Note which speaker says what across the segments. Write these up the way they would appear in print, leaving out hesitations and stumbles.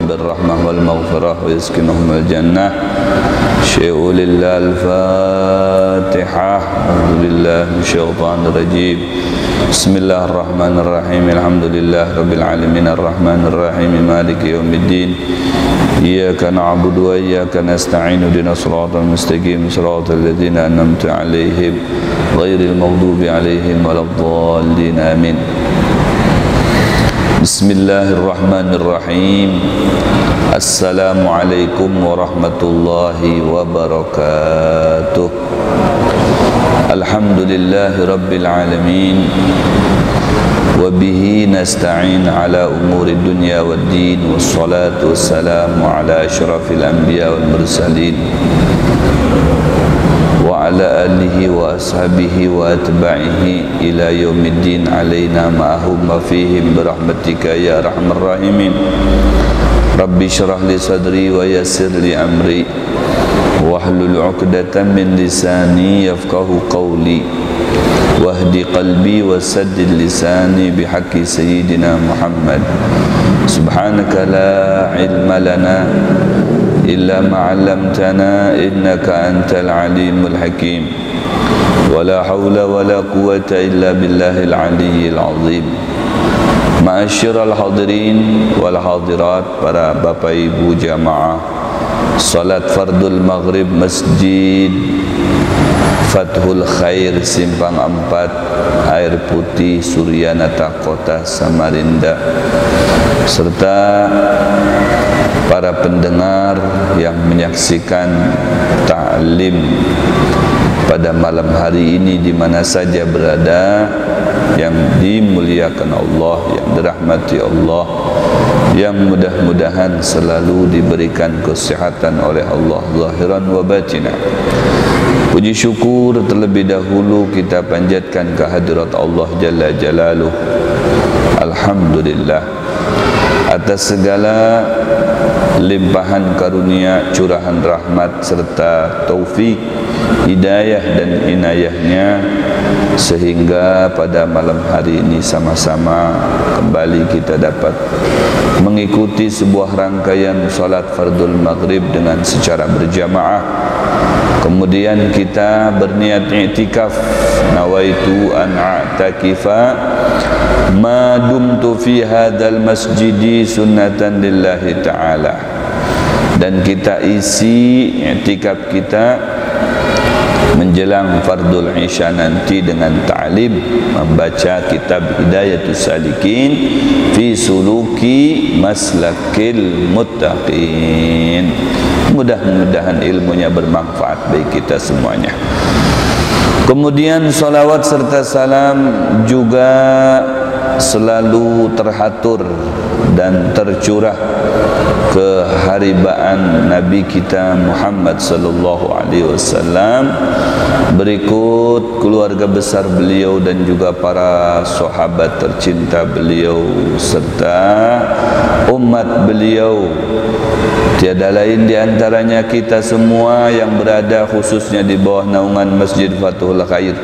Speaker 1: بالرحمة والمغفرة ويسكنهم الجنة. شيء لله الفاتحة. أعوذ بالله من الشيطان الرجيم. بسم الله الرحمن الرحيم. الحمد لله رب العالمين الرحمن الرحيم مالك يوم الدين. إياك نعبد وإياك نستعين اهدنا الصراط المستقيم صراط الذين أنعمت عليهم غير المغضوب عليهم ولا الضالين آمين. بسم الله الرحمن الرحيم. السلام عليكم ورحمة الله وبركاته. الحمد لله رب العالمين وبه نستعين على أمور الدنيا والدين والصلاة والسلام على أشرف الأنبياء والمرسلين وعلى آله وأصحابه وأتباعه إلى يوم الدين علينا معهم وفيهم برحمتك يا أرحم الراحمين. ربي اشرح لي صدري ويسر لي أمري واحلل عقدة من لساني يفقه قولي واهدي قلبي وسدد لساني بحق سيدنا محمد. سبحانك لا علم لنا إلا ما علمتنا إنك أنت العليم الحكيم. ولا حول ولا قوة إلا بالله العلي العظيم. Ma'asyiral hadirin wal hadirat, para bapak ibu jamaah salat fardul maghrib Masjid Fathul Khair Simpang 4 Air Putih Suryanata Kota Samarinda, serta para pendengar yang menyaksikan ta'lim pada malam hari ini di mana saja berada, yang dimuliakan Allah, yang dirahmati Allah, yang mudah-mudahan selalu diberikan kesehatan oleh Allah zahiran wa batinan. Puji syukur terlebih dahulu kita panjatkan kehadirat Allah Jalla Jalaluh. Alhamdulillah atas segala limpahan karunia, curahan rahmat serta taufik, hidayah dan inayahnya, sehingga pada malam hari ini sama-sama kembali kita dapat mengikuti sebuah rangkaian salat fardul maghrib dengan secara berjamaah. Kemudian kita berniat i'tikaf, nawaitu an a'takifa ma dumtu fi hadzal masjidi sunnatan lillahi ta'ala, dan kita isi i'tikaf kita menjelang fardul isya nanti dengan ta'lim membaca kitab Hidayatus Salikin fi suluki maslakil muttaqin. Mudah-mudahan ilmunya bermanfaat bagi kita semuanya. Kemudian salawat serta salam juga selalu terhatur dan tercurah keharibaan Nabi kita Muhammad sallallahu alaihi wasallam, berikut keluarga besar beliau dan juga para sahabat tercinta beliau serta umat beliau. Tiada lain di antaranya kita semua yang berada khususnya di bawah naungan Masjid Fathul Khair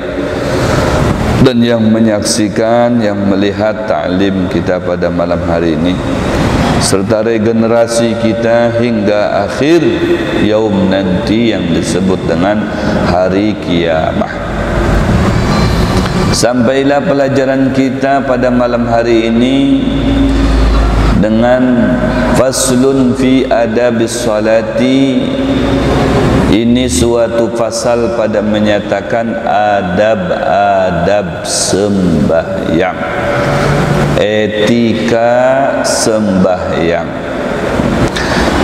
Speaker 1: dan yang menyaksikan, yang melihat ta'lim kita pada malam hari ini, serta regenerasi kita hingga akhir yaum nanti yang disebut dengan hari kiamah. Sampailah pelajaran kita pada malam hari ini dengan faslun fi adabis salati. Ini suatu pasal pada menyatakan adab-adab sembahyang, etika sembahyang.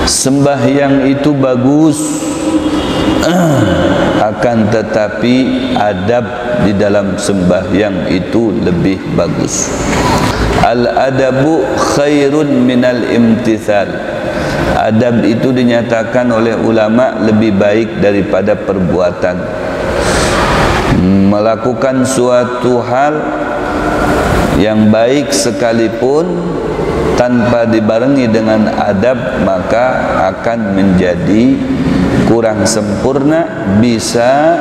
Speaker 1: Sembahyang itu bagus, akan tetapi adab di dalam sembahyang itu lebih bagus. Al-adabu khairun minal imtithal. Adab itu dinyatakan oleh ulama lebih baik daripada perbuatan. Melakukan suatu hal yang baik sekalipun tanpa dibarengi dengan adab, maka akan menjadi kurang sempurna, bisa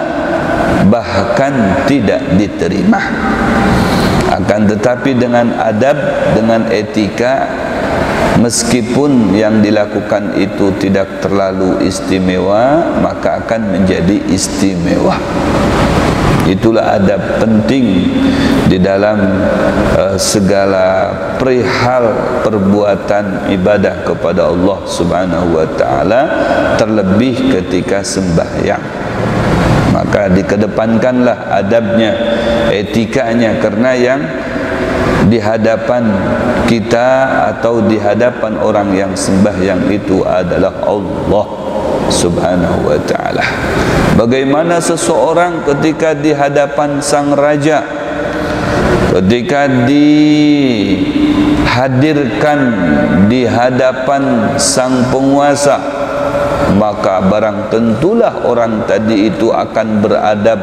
Speaker 1: bahkan tidak diterima. Akan tetapi dengan adab, dengan etika, meskipun yang dilakukan itu tidak terlalu istimewa, maka akan menjadi istimewa. Itulah adab penting di dalam segala perihal perbuatan ibadah kepada Allah Subhanahu wa taala, terlebih ketika sembahyang. Maka dikedepankanlah adabnya, etikanya, karena yang di hadapan kita atau di hadapan orang yang sembahyang itu adalah Allah Subhanahu wa taala. Bagaimana seseorang ketika di hadapan sang raja, ketika dihadirkan di hadapan sang penguasa, maka barang tentulah orang tadi itu akan beradab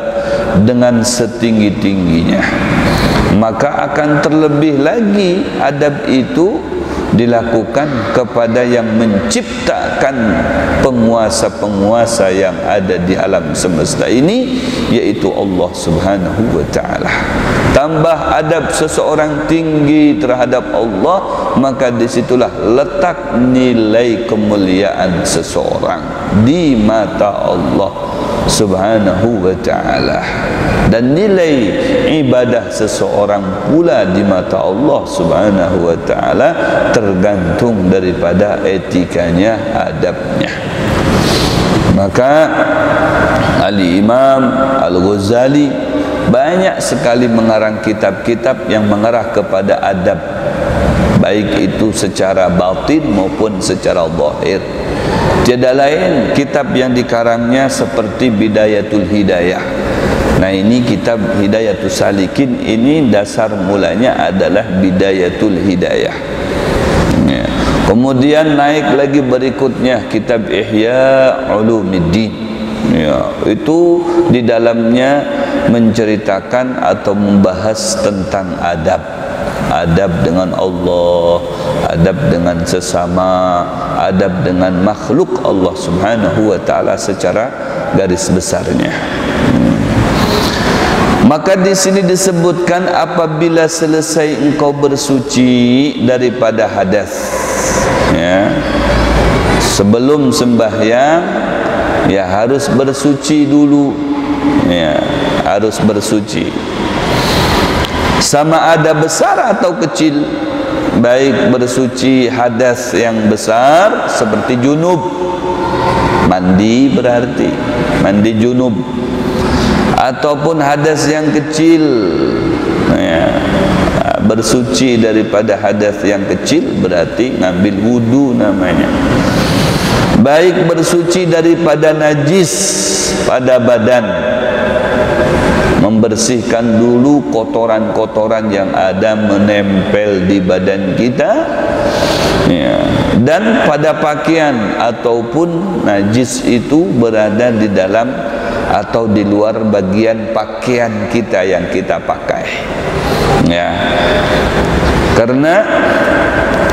Speaker 1: dengan setinggi-tingginya. Maka akan terlebih lagi adab itu dilakukan kepada yang menciptakan penguasa-penguasa yang ada di alam semesta ini, yaitu Allah Subhanahu wa taala. Tambah adab seseorang tinggi terhadap Allah, maka disitulah letak nilai kemuliaan seseorang di mata Allah Subhanahu wa ta'ala, dan nilai ibadah seseorang pula di mata Allah Subhanahu wa ta'ala tergantung daripada etikanya, adabnya. Maka Al-Imam Al-Ghazali banyak sekali mengarang kitab-kitab yang mengarah kepada adab, baik itu secara batin maupun secara zahir. Tiada lain kitab yang dikarangnya seperti Bidayatul Hidayah. Nah, ini kitab Hidayatul Salikin, ini dasar mulanya adalah Bidayatul Hidayah. Ya. Kemudian naik lagi berikutnya kitab Ihya Ulumuddin. Ya, itu di dalamnya menceritakan atau membahas tentang adab. Adab dengan Allah, adab dengan sesama, adab dengan makhluk Allah Subhanahu wa taala secara garis besarnya. Maka di sini disebutkan apabila selesai engkau bersuci daripada hadas, ya, sebelum sembahyang ya harus bersuci dulu, ya, harus bersuci. Sama ada besar atau kecil, baik bersuci hadas yang besar seperti junub, mandi berarti mandi junub, ataupun hadas yang kecil, ya, bersuci daripada hadas yang kecil berarti ngambil wudu namanya. Baik bersuci daripada najis pada badan, membersihkan dulu kotoran-kotoran yang ada menempel di badan kita, ya. Dan pada pakaian ataupun najis itu berada di dalam atau di luar bagian pakaian kita yang kita pakai, ya. Karena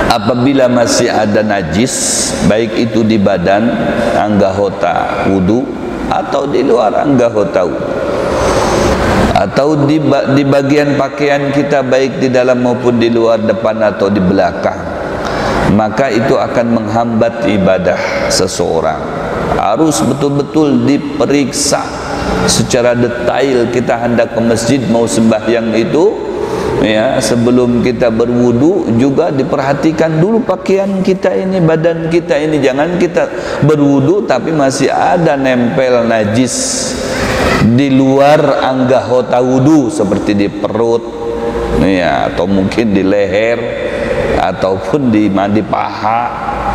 Speaker 1: apabila masih ada najis, baik itu di badan anggota wudu atau di luar anggota wudu, atau di bagian pakaian kita baik di dalam maupun di luar, depan atau di belakang, maka itu akan menghambat ibadah seseorang. Harus betul-betul diperiksa secara detail. Kita hendak ke masjid mau sembahyang itu, ya, sebelum kita berwudu juga diperhatikan dulu pakaian kita ini, badan kita ini. Jangan kita berwudu tapi masih ada nempel najis di luar anggota wudu seperti di perut, ya, atau mungkin di leher ataupun di paha,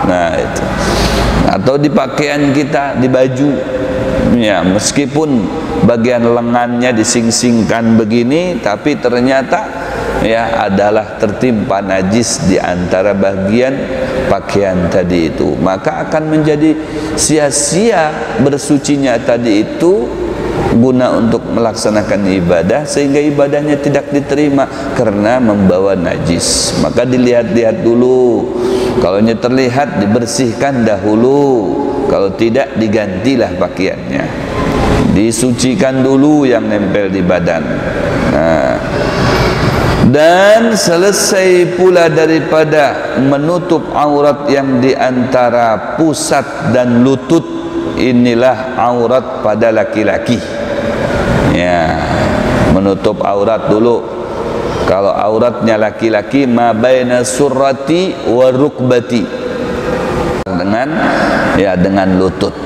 Speaker 1: nah itu, atau di pakaian kita, di baju, ya, meskipun bagian lengannya disingsingkan begini, tapi ternyata ya adalah tertimpa najis di antara bagian pakaian tadi itu, maka akan menjadi sia-sia bersucinya tadi itu guna untuk melaksanakan ibadah, sehingga ibadahnya tidak diterima karena membawa najis. Maka dilihat-lihat dulu, kalau terlihat dibersihkan dahulu, kalau tidak digantilah pakaiannya, disucikan dulu yang nempel di badan. Nah, Dan selesai pula daripada menutup aurat yang di antara pusat dan lutut, inilah aurat pada laki-laki. Ya, menutup aurat dulu. Kalau auratnya laki-laki, ma baina surrati wa rukbati, dengan lutut.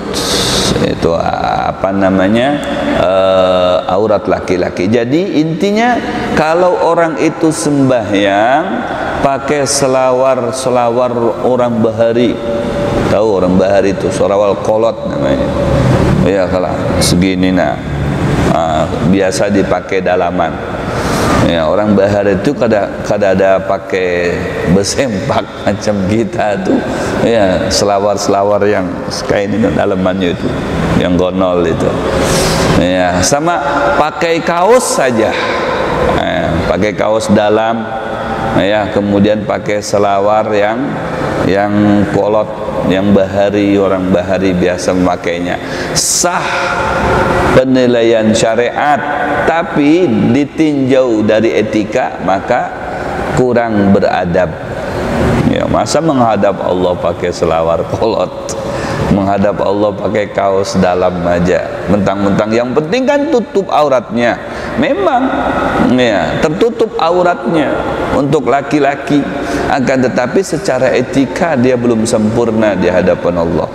Speaker 1: Itu apa namanya, aurat laki-laki. Jadi intinya kalau orang itu sembahyang pakai selawar orang Bahari, tahu orang Bahari itu selawar kolot namanya ya, kalau segini biasa dipakai dalaman ya. Orang Bahari itu kada ada pakai besempak macam kita tuh ya, selawar yang kain ini dalamannya itu yang gonol itu ya, sama pakai kaos saja ya, pakai kaos dalam ya, kemudian pakai selawar yang kolot, yang Bahari, orang Bahari biasa memakainya, sah penilaian syariat. Tapi ditinjau dari etika maka kurang beradab ya. Masa menghadap Allah pakai selawar kolot, menghadap Allah pakai kaos dalam aja, mentang-mentang yang penting kan tutup auratnya. Memang ya, tertutup auratnya untuk laki-laki, akan tetapi secara etika dia belum sempurna di hadapan Allah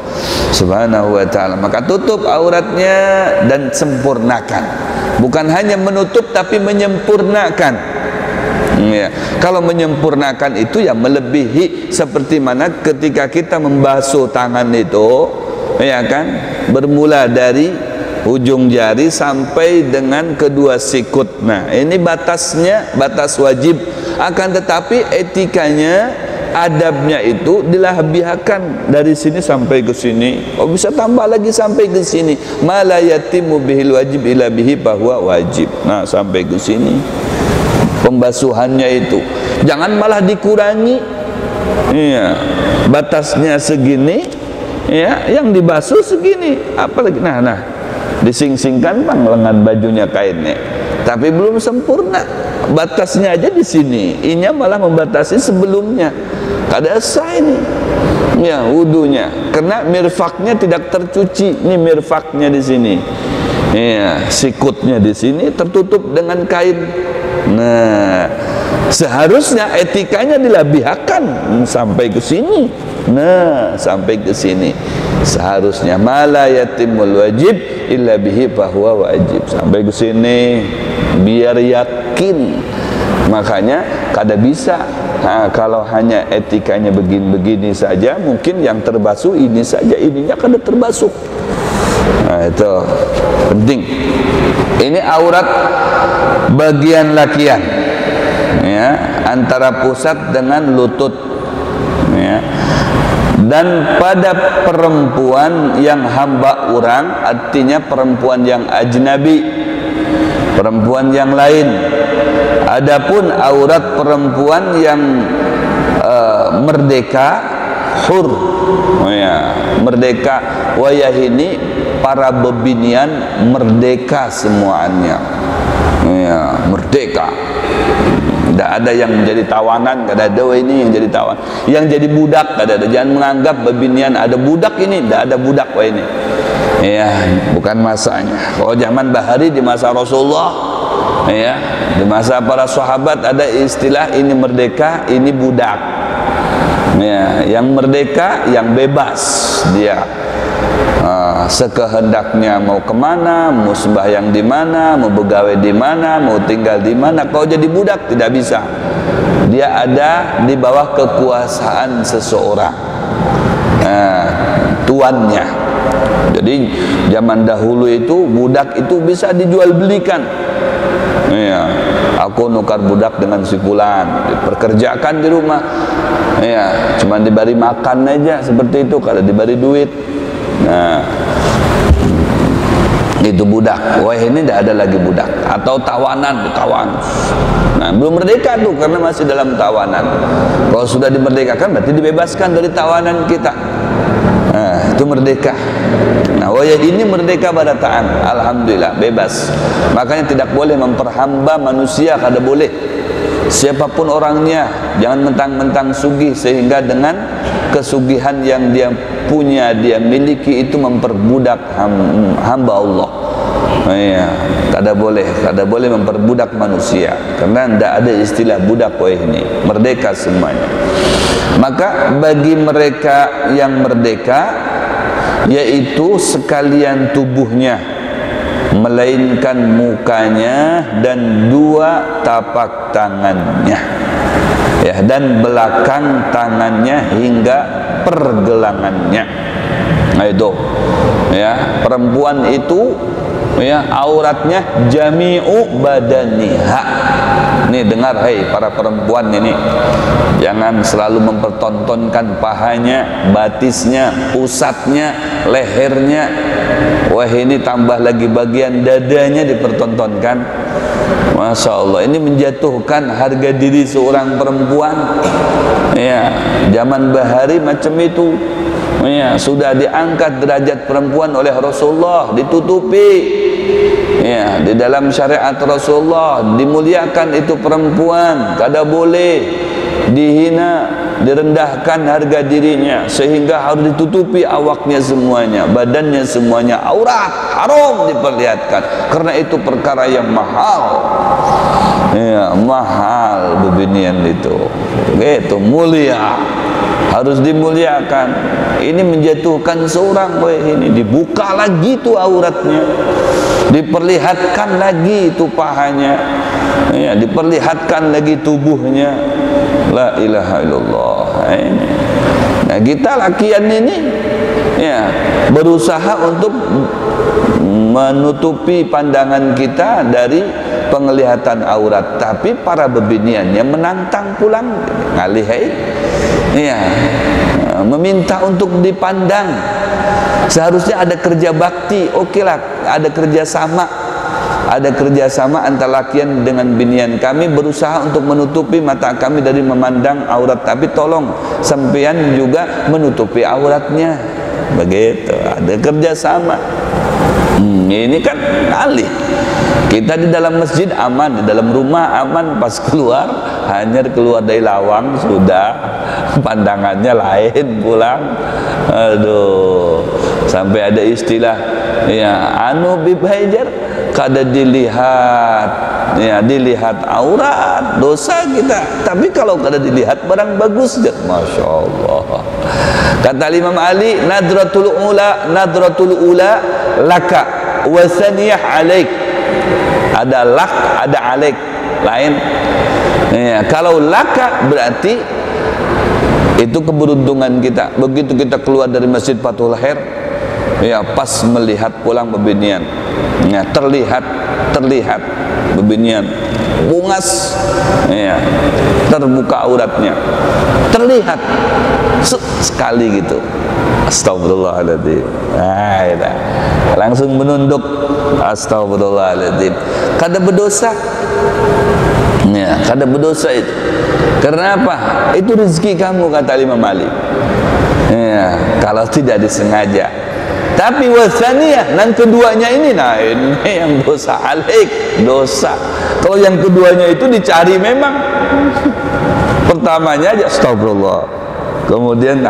Speaker 1: Subhanahu wa ta'ala. Maka tutup auratnya dan sempurnakan, bukan hanya menutup tapi menyempurnakan ya. Kalau menyempurnakan itu ya melebihi, seperti mana ketika kita membasuh tangan itu ya kan, bermula dari ujung jari sampai dengan kedua sikut. Nah ini batasnya, batas wajib. Akan tetapi etikanya, adabnya itu dilahbiakan dari sini sampai ke sini. Oh bisa tambah lagi sampai ke sini. Ma la yatimu bihil wajib ila bihi bahwa wajib. Nah sampai ke sini pembasuhannya itu. Jangan malah dikurangi. Iya, batasnya segini ya, yang dibasuh segini. Apalagi nah dising-singkan bang lengan bajunya, kainnya, tapi belum sempurna. Batasnya aja di sini, inya malah membatasi sebelumnya. Kada sah ini ya wudunya, karena mirfaknya tidak tercuci. Ini mirfaknya di sini ya, sikutnya di sini tertutup dengan kain. Nah seharusnya etikanya dilabihkan sampai ke sini. Nah sampai ke sini seharusnya, mala yatimul wajib illa bihi bahwa wajib, sampai ke sini biar yakin. Makanya kada bisa kalau hanya etikanya begini-begini saja, mungkin yang terbasuh ini saja, ininya kada terbasuh. Nah itu penting. Ini aurat bagian lakian ya, antara pusat dengan lutut ya. Dan pada perempuan yang hamba orang, artinya perempuan yang ajnabi, perempuan yang lain. Adapun aurat perempuan yang merdeka, hur ya, merdeka, wayah ini para bebinian merdeka semuanya ya, merdeka. Tidak ada yang menjadi tawanan, tidak ada ini yang jadi tawan, yang jadi budak, tidak ada. Jangan menganggap bebinian ada budak ini, tidak ada budak ini ya, bukan masanya. Kalau zaman Bahari di masa Rasulullah ya, di masa para sahabat ada istilah ini merdeka, ini budak ya. Yang merdeka yang bebas dia, sekehendaknya mau kemana, mau sembahyang di mana, mau begawe di mana, mau tinggal di mana. Kalau jadi budak tidak bisa, dia ada di bawah kekuasaan seseorang, tuannya. Jadi zaman dahulu itu budak itu bisa dijual belikan ya. Aku nukar budak dengan si fulan, diperkerjakan di rumah ya, cuma diberi makan aja seperti itu, kalau diberi duit. Nah itu budak. Wah ini tidak ada lagi budak. Atau tawanan, ditawan. Nah belum merdeka tuh, karena masih dalam tawanan. Kalau sudah dimerdekakan berarti dibebaskan dari tawanan kita. Nah itu merdeka. Nah wayah ini merdeka pada ta'an, alhamdulillah bebas. Makanya tidak boleh memperhamba manusia, kada boleh siapapun orangnya, jangan mentang-mentang sugih sehingga dengan kesugihan yang dia punya, dia miliki itu memperbudak hamba Allah. Ya, kada boleh memperbudak manusia, karena tidak ada istilah budak ini, merdeka semuanya. Maka bagi mereka yang merdeka, yaitu sekalian tubuhnya, melainkan mukanya dan dua tapak tangannya, ya, dan belakang tangannya hingga pergelangannya. Nah itu, ya, perempuan itu, ya, auratnya jami'u badaniha. Nih dengar, hei para perempuan ini, jangan selalu mempertontonkan pahanya, batisnya, pusatnya, lehernya. Wah, ini tambah lagi bagian dadanya dipertontonkan. Masya Allah, ini menjatuhkan harga diri seorang perempuan. Ya, zaman bahari macam itu. Ya, sudah diangkat derajat perempuan oleh Rasulullah, ditutupi. Ya, di dalam syariat Rasulullah dimuliakan itu perempuan, kada boleh dihina, direndahkan harga dirinya, sehingga harus ditutupi awaknya semuanya, badannya semuanya, aurat, haram diperlihatkan, karena itu perkara yang mahal. Ya, mahal bebinian itu, gitu, mulia, harus dimuliakan. Ini menjatuhkan seorang, ini dibuka lagi tuh auratnya, diperlihatkan lagi itu pahanya, ya, diperlihatkan lagi tubuhnya. La ilaha illallah. Ini. Nah, kita lakian ini, ya, berusaha untuk menutupi pandangan kita dari penglihatan aurat, tapi para bebiniannya menantang pulang, ngalihai, ya, meminta untuk dipandang. Seharusnya ada kerja bakti, oke lah, ada kerjasama, antara lakian dengan binian. Kami berusaha untuk menutupi mata kami dari memandang aurat, tapi tolong sampean juga menutupi auratnya, begitu, ada kerjasama. Ini kan alih. Kita di dalam masjid aman, di dalam rumah aman, pas keluar hanya keluar dari lawang sudah pandangannya lain pulang. Aduh, sampai ada istilah, ya, anu bibhajar, kada dilihat, ya, dilihat aurat dosa kita, tapi kalau kada dilihat barang bagus, masya Allah. Kata Imam Ali, nadratul ula laka wa thaniyah alaik. Ada lak, ada alaik, lain. Ya, kalau laka berarti itu keberuntungan kita. Begitu kita keluar dari Masjid Fathul Khair, ya, pas melihat pulang bebinian, ya, terlihat bebinian bungas, ya, terbuka auratnya, terlihat sekali gitu. Astagfirullahaladzim. Nah, langsung menunduk, astagfirullahaladzim. Kada berdosa, ya, kada berdosa itu. Karena apa? Itu rezeki kamu, kata Imam Ali. Ya, kalau tidak disengaja. Tapi wasaniyah, dan keduanya ini, nah ini yang dosa alaik, dosa. Kalau yang keduanya itu dicari memang. Pertamanya aja astagfirullah. Kemudian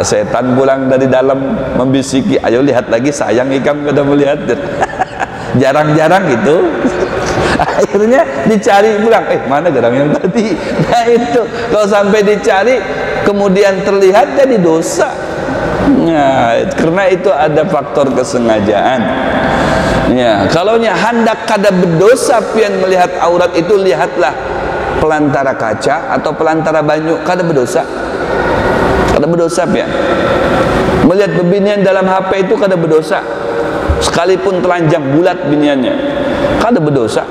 Speaker 1: setan pulang dari dalam membisiki, ayo lihat lagi, sayang ikam kada melihat. Jarang-jarang gitu. Akhirnya dicari pulang, mana garang yang tadi. Nah itu, kalau sampai dicari kemudian terlihat, jadi dosa. Nah, karena itu ada faktor kesengajaan. Ya, kalau nya hendak kada berdosa pian melihat aurat itu, lihatlah pelantara kaca atau pelantara banyu, kada berdosa. Kada berdosa pian. Melihat bebinian dalam HP itu kada berdosa. Sekalipun telanjang bulat biniannya, kada berdosa.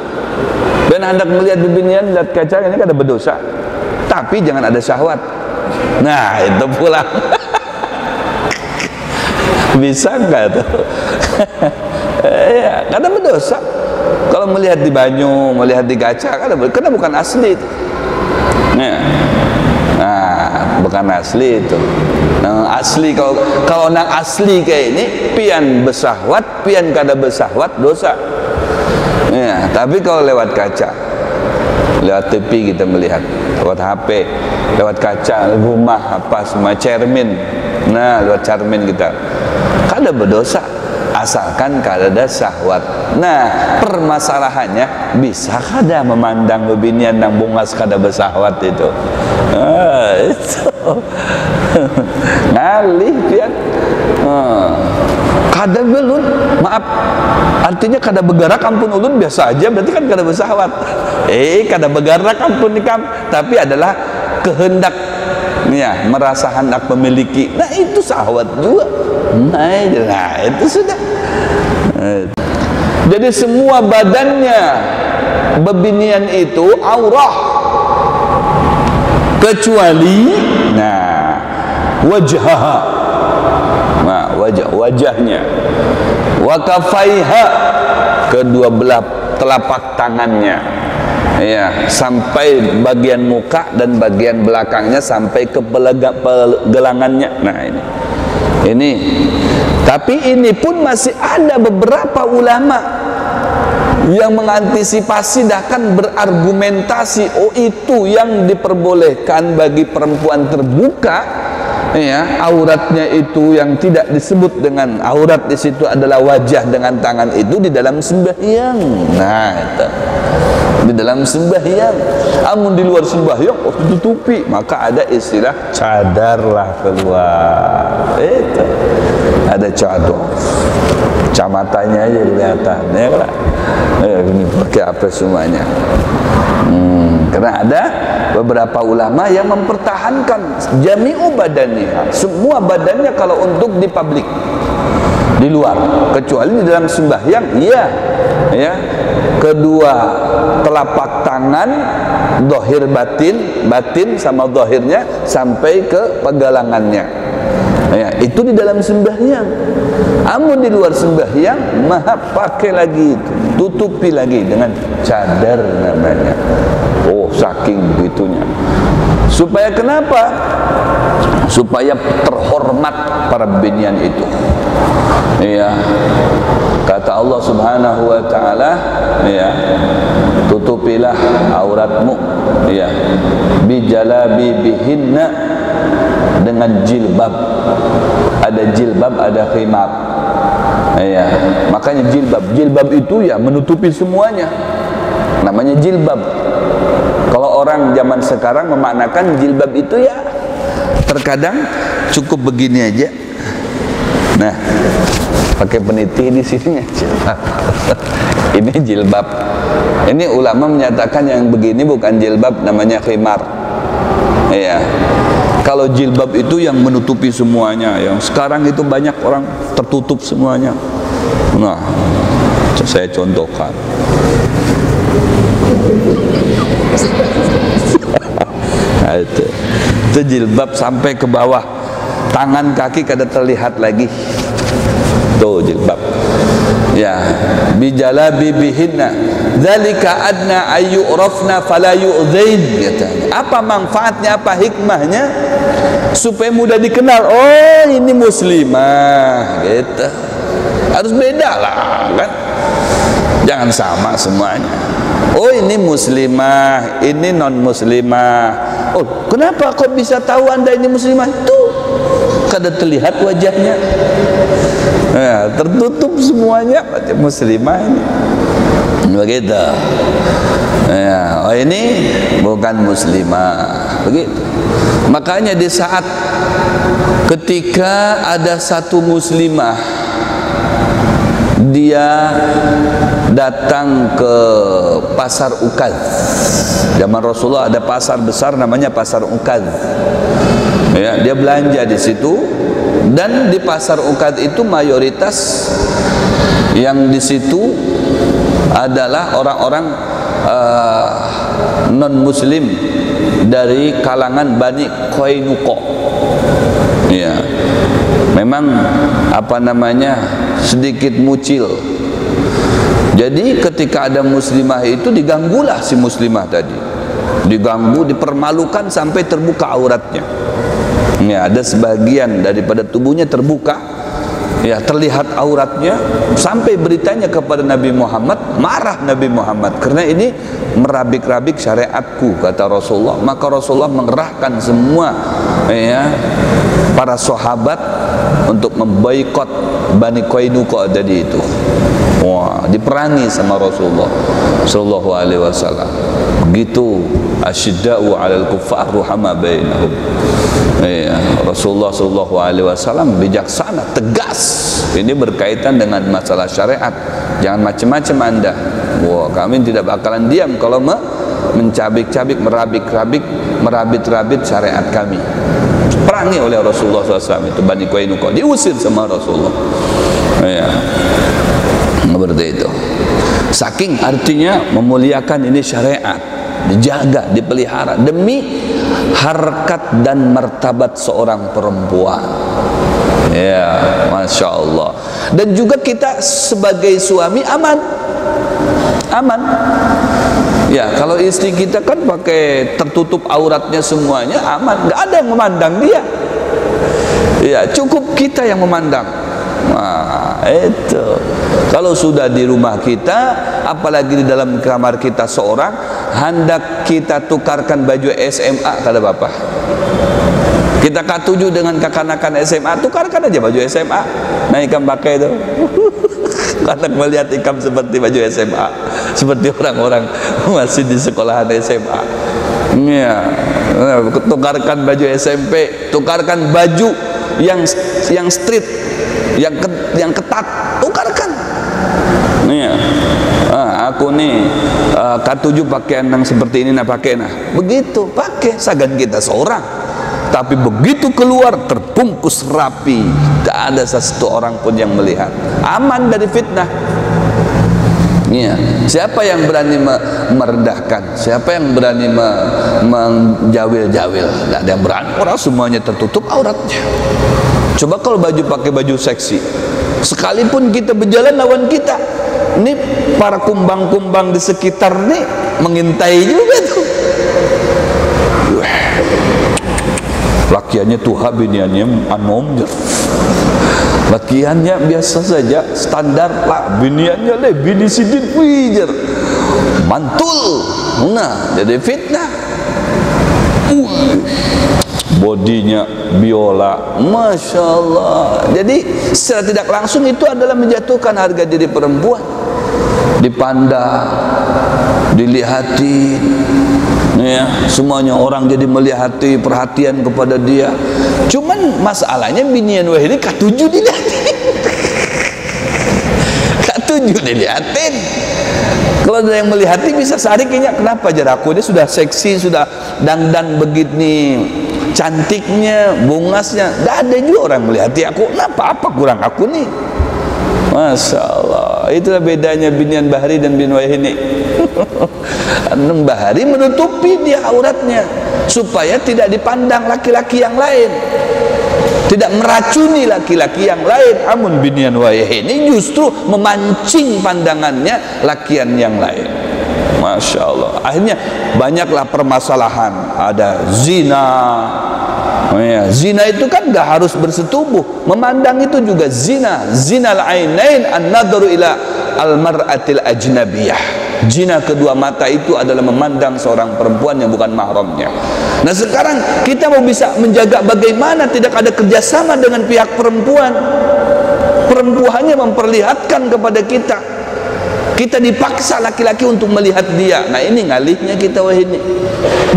Speaker 1: Dan hendak melihat bebinian, lihat kaca ini kada berdosa. Tapi jangan ada syahwat. Nah, itu pulang. Bisa enggak tuh? Ya, kada berdosa. Kalau melihat di banyu, melihat di kaca, kada bukan asli itu. Ya. Nah, bukan asli itu. Nah, asli, kalau nang asli kayak ini, pian bersahwat, pian kada bersahwat, dosa. Ya, tapi kalau lewat kaca, lewat TV kita melihat, lewat HP, lewat kaca rumah apa semua, cermin. Nah, lewat cermin kita kada berdosa asalkan kada ada syahwat. Nah, permasalahannya bisa kada memandang bebinian nang bungas kada bersahwat itu. Itu ngalih pian. Kada belum, maaf, artinya kada bergerak ampun ulun biasa aja, berarti kan kada bersahwat. Kada bergerak ampun nikam, tapi adalah kehendak ya, merasa hendak memiliki. Nah, itu syahwat juga. Nah, itu sudah. Jadi semua badannya bebinian itu aurah, kecuali wajhaha, wajahnya, wa kafaiha, kedua belah telapak tangannya, ya, sampai bagian muka dan bagian belakangnya sampai ke pergelangannya. Nah, ini tapi ini pun masih ada beberapa ulama yang mengantisipasi, bahkan berargumentasi, oh itu yang diperbolehkan bagi perempuan terbuka, ya, auratnya itu yang tidak disebut dengan aurat di situ adalah wajah dengan tangan itu di dalam sembahyang. Nah, itu di dalam sembahyang. Amun di luar sembahyang tutupi, maka ada istilah cadarlah keluar. Itu ada cadar, kacamatannya aja kelihatan, ya kan? Ini pakai apa semuanya? Karena ada beberapa ulama yang mempertahankan jami'u badaniha, semua badannya kalau untuk di publik, di luar, kecuali di dalam sembahyang, iya, ya, kedua telapak tangan, zahir batin, batin sama zahirnya sampai ke pergelangannya, ya, itu di dalam sembahyang. Amun di luar sembahyang, maha pakai lagi itu, tutupi lagi dengan cadar namanya. Oh, saking begitunya. Supaya kenapa? Supaya terhormat para binian itu. Iya. Kata Allah Subhanahu wa taala, ya, tutupilah auratmu, ya, bijalabi bihinna, dengan jilbab. Ada jilbab, ada khimar. Ya, makanya jilbab itu ya menutupi semuanya, namanya jilbab. Kalau orang zaman sekarang memaknakan jilbab itu ya terkadang cukup begini aja. Nah, pakai peniti di sini aja. Ini jilbab. Ini ulama menyatakan yang begini bukan jilbab, namanya khimar. Ya. Kalau jilbab itu yang menutupi semuanya, yang sekarang itu banyak orang tertutup semuanya. Nah, saya contohkan. Nah, itu jilbab sampai ke bawah, tangan kaki kada terlihat lagi. Tuh jilbab. Ya, bijalabi bihinna dzalika adna ayyurafna fala yu'dzain, katanya. Apa manfaatnya, apa hikmahnya? Supaya mudah dikenal. Oh, ini muslimah, gitu. Harus beda lah, kan? Jangan sama semuanya. Oh, ini muslimah, ini non muslimah. Oh, kenapa kok bisa tahu Anda ini muslimah? Tuh, kada terlihat wajahnya. Ya, tertutup semuanya, muslimah ini. Begitu. Ya, oh ini bukan muslimah. Begitu. Makanya di saat ketika ada satu muslimah, dia datang ke pasar Ukaz. Zaman Rasulullah ada pasar besar namanya pasar Ukaz. Ya, dia belanja di situ. Dan di pasar Ukaz itu mayoritas yang di situ adalah orang-orang non-muslim dari kalangan Bani Qainuqa. Ya, memang apa namanya sedikit mucil. Jadi ketika ada muslimah itu diganggulah si muslimah tadi, diganggu, dipermalukan sampai terbuka auratnya. Ya, ada sebagian daripada tubuhnya terbuka, ya terlihat auratnya, sampai beritanya kepada Nabi Muhammad, marah Nabi Muhammad karena ini merabik-rabik syariatku, kata Rasulullah. Maka Rasulullah mengerahkan semua ya para sahabat untuk memboikot Bani Qainuqa tadi itu. Wah, diperangi sama Rasulullah sallallahu alaihi wasallam. Begitu asyidda'u 'alal kuffar ruhama bainahum. Ya, Rasulullah sallallahu alaihi wasallam bijaksana, tegas. Ini berkaitan dengan masalah syariat. Jangan macam-macam Anda. Wah, kami tidak bakalan diam kalau mencabik-cabik, merabit-rabit syariat kami. Perangi oleh Rasulullah SAW itu Bani Qainuqa, diusir sama Rasulullah. Ya, seperti itu. Saking artinya memuliakan ini syariat, dijaga, dipelihara demi harkat dan martabat seorang perempuan. Ya, Masya Allah. Dan juga kita sebagai suami aman. Ya, kalau istri kita kan pakai tertutup auratnya semuanya, aman, nggak ada yang memandang dia. Ya, cukup kita yang memandang. Nah, itu. Kalau sudah di rumah kita, apalagi di dalam kamar kita seorang, hendak kita tukarkan baju SMA, kata bapak. Kita K7 dengan kekanakan SMA, tukarkan aja baju SMA. Nah, ikam pakai itu. Karena melihat ikam seperti baju SMA, seperti orang-orang masih di sekolahan SMA. Ya, tukarkan baju SMP, tukarkan baju yang street, yang ketat, tukarkan. Ya, aku nih K7 pakaian yang seperti ini, nah pakai nah. Begitu, pakai sagan kita seorang. Tapi begitu keluar terbungkus rapi, tidak ada satu orang pun yang melihat, aman dari fitnah. Ya. Siapa yang berani merendahkan? Siapa yang berani menjawil-jawil? Tidak ada yang berani. Orang semuanya tertutup auratnya. Coba kalau pakai baju seksi, sekalipun kita berjalan lawan kita, ini para kumbang-kumbang di sekitar nih mengintai juga tuh. Lakiannya tuha, biniannya anomnya. Lakiannya biasa saja, standar lah. Biniannya le, bini sidin wijar, mantul. Nah, jadi fitnah. Bodinya biola, Masya Allah. Jadi secara tidak langsung itu adalah menjatuhkan harga diri perempuan. Dipandang, dilihati. Ya, semuanya orang jadi melihati, perhatian kepada dia. Cuman masalahnya binian wah ini K7 dilihatin. K7 dilihatin. Kalau ada yang melihati bisa sarikinya, kenapa jar aku ini sudah seksi, sudah dandan begini cantiknya, bungasnya, tidak ada juga orang melihati aku. Kenapa? Apa kurang aku nih? Masya Allah. Itulah bedanya binian Bahri dan bin Wahini. Bahri menutupi dia auratnya supaya tidak dipandang laki-laki yang lain, tidak meracuni laki-laki yang lain. Amun binian Wahini justru memancing pandangannya lakian yang lain. Masya Allah. Akhirnya banyaklah permasalahan. Ada zina. Ya, zina itu kan gak harus bersetubuh, memandang itu juga zina. Zinal ainain an-nadru ila al-mar'atil ajnabiyah. Zina kedua mata itu adalah memandang seorang perempuan yang bukan mahramnya. Nah, sekarang kita mau bisa menjaga bagaimana tidak ada kerjasama dengan pihak perempuan. Perempuannya memperlihatkan kepada kita. Kita dipaksa laki-laki untuk melihat dia. Nah, ini ngalihnya kita wah ini.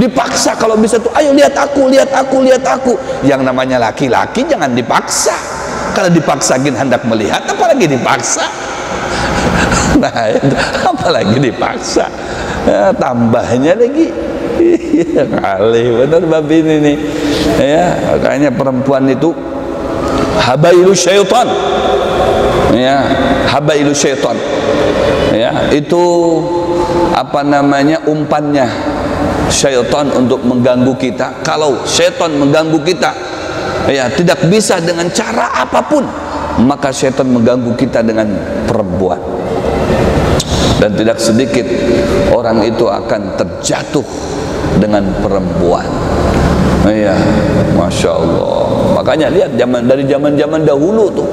Speaker 1: Dipaksa kalau bisa tuh, ayo lihat aku, lihat aku, lihat aku. Yang namanya laki-laki jangan dipaksa. Kalau dipaksakin hendak melihat, apalagi dipaksa. Nah, apalagi dipaksa. Ya, tambahnya lagi. Kali benar bab ini nih. Ya, makanya perempuan itu habailu syaitan. Ya, habailu syaitan. Ya, itu apa namanya, umpannya syaitan untuk mengganggu kita. Kalau syaitan mengganggu kita, ya tidak bisa dengan cara apapun, maka syaitan mengganggu kita dengan perempuan. Dan tidak sedikit orang itu akan terjatuh dengan perempuan. Ya, Masya Allah. Makanya lihat dari zaman dahulu tuh,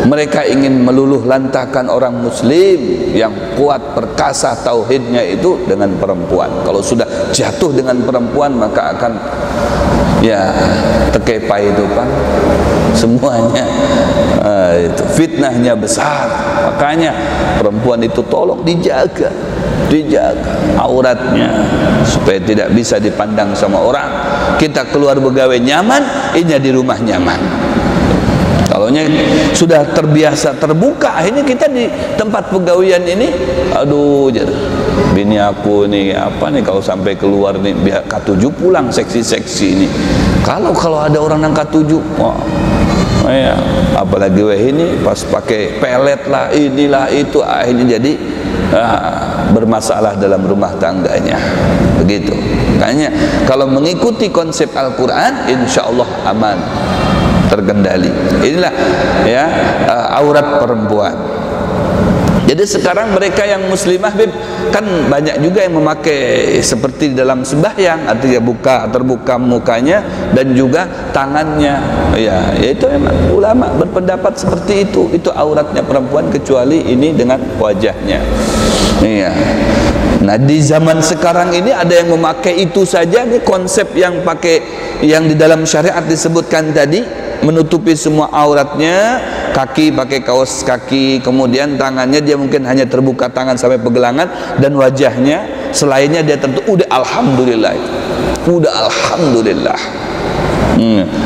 Speaker 1: Mereka ingin meluluh lantahkan orang muslim yang kuat perkasa tauhidnya itu dengan perempuan. Kalau sudah jatuh dengan perempuan maka akan ya terkepai itu Pak semuanya. Itu fitnahnya besar. Makanya perempuan itu tolong dijaga auratnya supaya tidak bisa dipandang sama orang. Kita keluar begawe nyaman, ini di rumah nyaman. Kalau sudah terbiasa terbuka, akhirnya kita di tempat pegawaian ini, aduh, bini aku nih apa nih kalau sampai keluar nih biar K7 pulang seksi-seksi ini. Kalau ada orang yang K7, wah, ya, apalagi ini pas pakai pelet lah, inilah itu, akhirnya jadi bermasalah dalam rumah tangganya. Begitu. Makanya kalau mengikuti konsep Al-Quran, insya Allah aman, terkendali. Inilah ya aurat perempuan. Jadi sekarang mereka yang muslimah kan banyak juga yang memakai seperti dalam sembahyang, artinya terbuka mukanya dan juga tangannya. Ya, itu memang ulama berpendapat seperti itu. Itu auratnya perempuan kecuali ini dengan wajahnya. Iya. Nah, di zaman sekarang ini ada yang memakai itu saja, nih konsep yang yang di dalam syariat disebutkan tadi, menutupi semua auratnya, kaki pakai kaos kaki, kemudian tangannya dia mungkin hanya terbuka tangan sampai pergelangan, dan wajahnya selainnya dia tertutup. Udah alhamdulillah, udah alhamdulillah.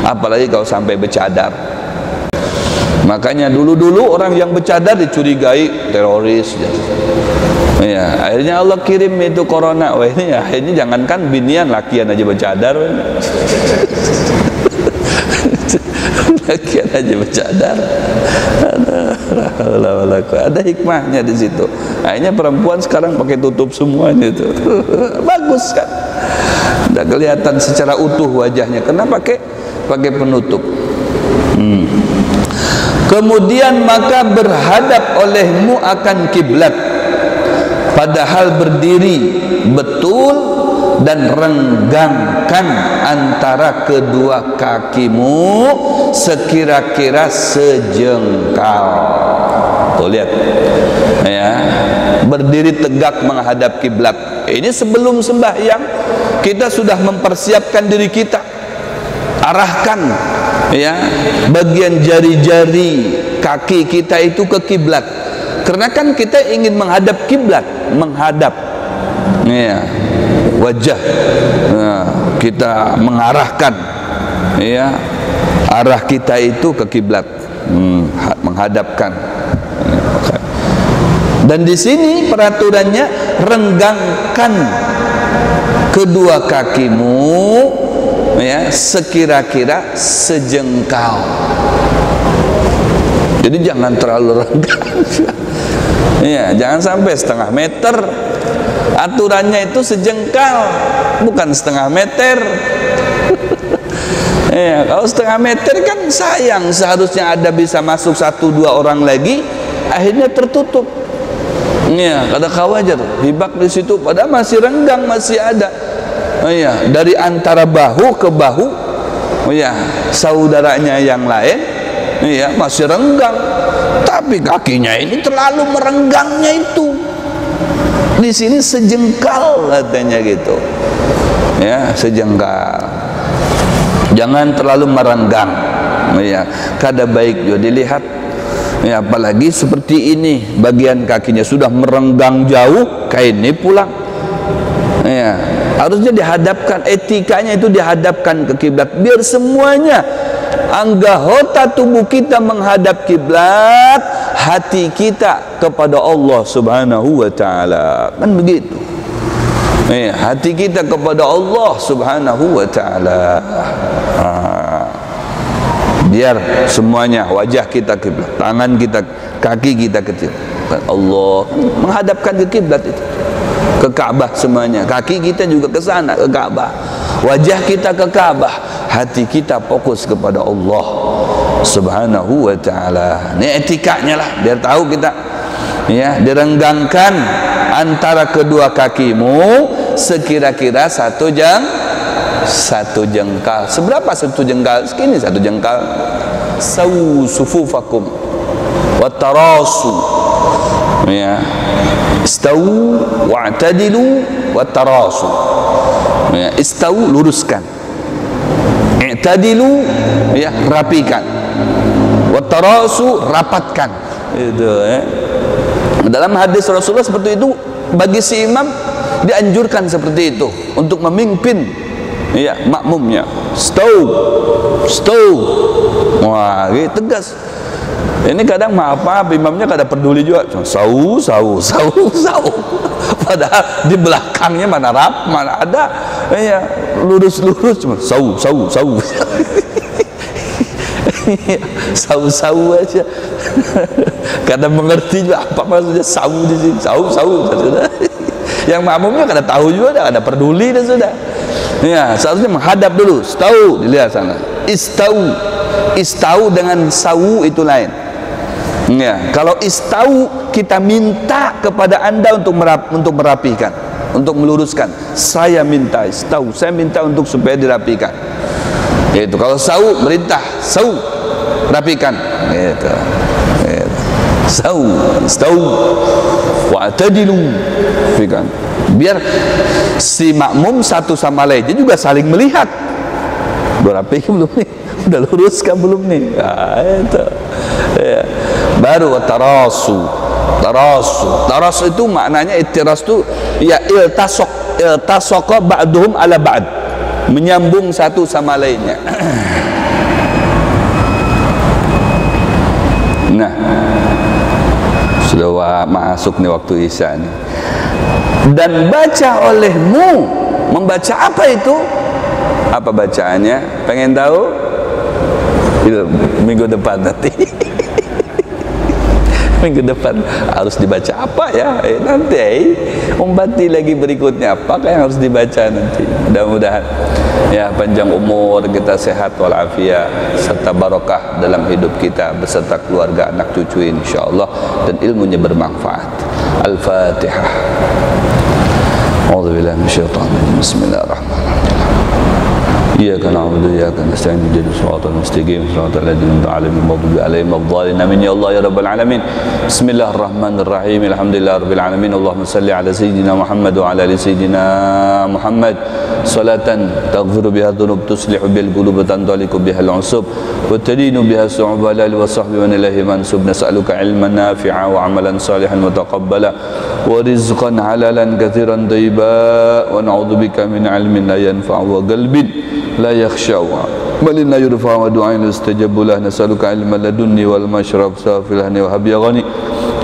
Speaker 1: Apalagi kalau sampai bercadar. Makanya dulu orang yang bercadar dicurigai teroris. Ya, akhirnya Allah kirim itu corona. Wah, ini akhirnya jangankan binian, lakian aja bercadar. Lakian aja bercadar. Ada hikmahnya di situ. Akhirnya perempuan sekarang pakai tutup semuanya itu. Bagus kan? Udah kelihatan secara utuh wajahnya. Kenapa pakai penutup? Kemudian maka berhadap olehmu akan kiblat, padahal berdiri betul dan renggangkan antara kedua kakimu sekira-kira sejengkal. Tuh lihat ya, berdiri tegak menghadap kiblat. Ini sebelum sembahyang kita sudah mempersiapkan diri kita, arahkan ya bagian jari-jari kaki kita itu ke kiblat, karena kan kita ingin menghadap kiblat, menghadap ya wajah. Nah, kita mengarahkan ya arah kita itu ke kiblat, menghadapkan. Dan di sini peraturannya renggangkan kedua kakimu ya sekira-kira sejengkal. Jadi jangan terlalu renggang. Ya, jangan sampai setengah meter. Aturannya itu sejengkal, bukan setengah meter. Ya, kalau setengah meter kan sayang, seharusnya ada bisa masuk 1-2 orang lagi, akhirnya tertutup. Ya, kada khawatir hibak di situ, padahal masih renggang, masih ada. Ya, dari antara bahu ke bahu, ya saudaranya yang lain, ya masih renggang, tapi kakinya ini terlalu merenggangnya itu. Di sini sejengkal katanya gitu, ya sejengkal. Jangan terlalu merenggang, ya kada baik juga dilihat. Ya, apalagi seperti ini, bagian kakinya sudah merenggang jauh, kain ini pulang. Ya, harusnya dihadapkan, etikanya itu dihadapkan ke kiblat, biar semuanya anggota tubuh kita menghadap kiblat, hati kita kepada Allah Subhanahu wa taala. Kan begitu. Hati kita kepada Allah Subhanahu wa taala. Biar semuanya wajah kita kiblat, tangan kita, kaki kita ke Allah, menghadapkan ke kiblat itu, ke Ka'bah semuanya. Kaki kita juga ke sana, ke Ka'bah. Wajah kita ke Ka'bah, hati kita fokus kepada Allah Subhanahu wa taala. Ini etikanya lah, biar tahu kita. Ya, direnggangkan antara kedua kakimu sekira-kira satu jengkal. Seberapa satu jengkal? Segini satu jengkal. Sawu sufufakum. Wattarasu, ya. Istawu wa'tadilu wattarasu. Ya, istawu luruskan. I'tadilu, ya, rapikan. Wattarasu, rapatkan. Itu, ya. Dalam hadis Rasulullah seperti itu, bagi si imam dianjurkan seperti itu untuk memimpin, ya, makmumnya. Stau, wah, gitu, tegas. Ini kadang maaf imamnya kadang peduli juga, cuma sau. Padahal di belakangnya mana ada, ya, lurus cuma sau. Sau aja. Kadang mengerti juga apa maksudnya sau di sini. Sau. Yang makmumnya kadang tahu juga, ada peduli dan sudah. Ya, seharusnya menghadap dulu. Stau, dilihat sana. Istau dengan sau itu lain. Ya, kalau istau kita minta kepada Anda untuk merapikan, untuk meluruskan. Saya minta istau, saya minta untuk supaya dirapikan. Itu kalau sau merintah, sau rapikan. Gitu. Stau wa'tadilu, rapikan. Biar si makmum satu sama lainnya juga saling melihat. Udah rapi belum nih? Udah luruskan belum nih? Nah, itu. Ya. Baru tarasu. Taras itu maknanya ittiras itu, ya, iltasaqa ba'duhum ala ba'd, menyambung satu sama lainnya. Nah, sudah masuk nih waktu Isya nih. Dan baca olehmu, membaca apa itu? Apa bacaannya? Pengen tahu? Itu minggu depan nanti. Minggu depan harus dibaca apa ya? Nanti umbati lagi berikutnya apakah yang harus dibaca nanti. Mudah-mudahan, ya, panjang umur, kita sehat walafiat serta barokah dalam hidup kita beserta keluarga, anak cucu, insyaallah, dan ilmunya bermanfaat. Al-Fatihah. A'udzubillahi minasyaitonir rajim. Bismillahirrahmanirrahim. Iyyaka na'budu wa iyyaka nasta'in ihdinas siratal mustaqim siratal ladzina an'amta 'alaihim ghairil alaihim wad-dhalin. Amin ya Allah ya rabbal alamin. Bismillahirrahmanirrahim. Alhamdulillahirabbil alamin. Allahumma shalli ala sayyidina Muhammad wa ala ali sayyidina Muhammad salatan taghfiru biha dhunub, tuslihu bil qulub, tantaliqu biha al-'usub, wa tadinu biha su'ub ala alihi wa sahbihi wa ilahi mansub. Nas'aluka 'ilman nafi'a wa 'amalan salihan mutaqabbala wa rizqan halalan katsiran thayyiba, wa na'udzubika min 'ilmin la yanfa'u wa qalbin la yakhsha'u bal la yurfa'u wa du'ain yustajabu lahu. Nas'aluka 'ilman ladunni wal mashrab safilani wa hab ya ghani.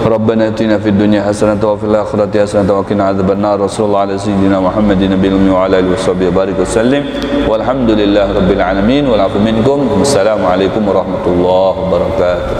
Speaker 1: Rabbana atina fid dunya hasanatan wa fil akhirati hasanatan wa qina adzabannar. Rasulullah ala sayyidina Muhammadin nabiyil ummi wa ala alihi washabbihi barik wasallim. Walhamdulillahi rabbil alamin wal 'afu minkum. Wassalamu alaikum warahmatullahi wabarakatuh.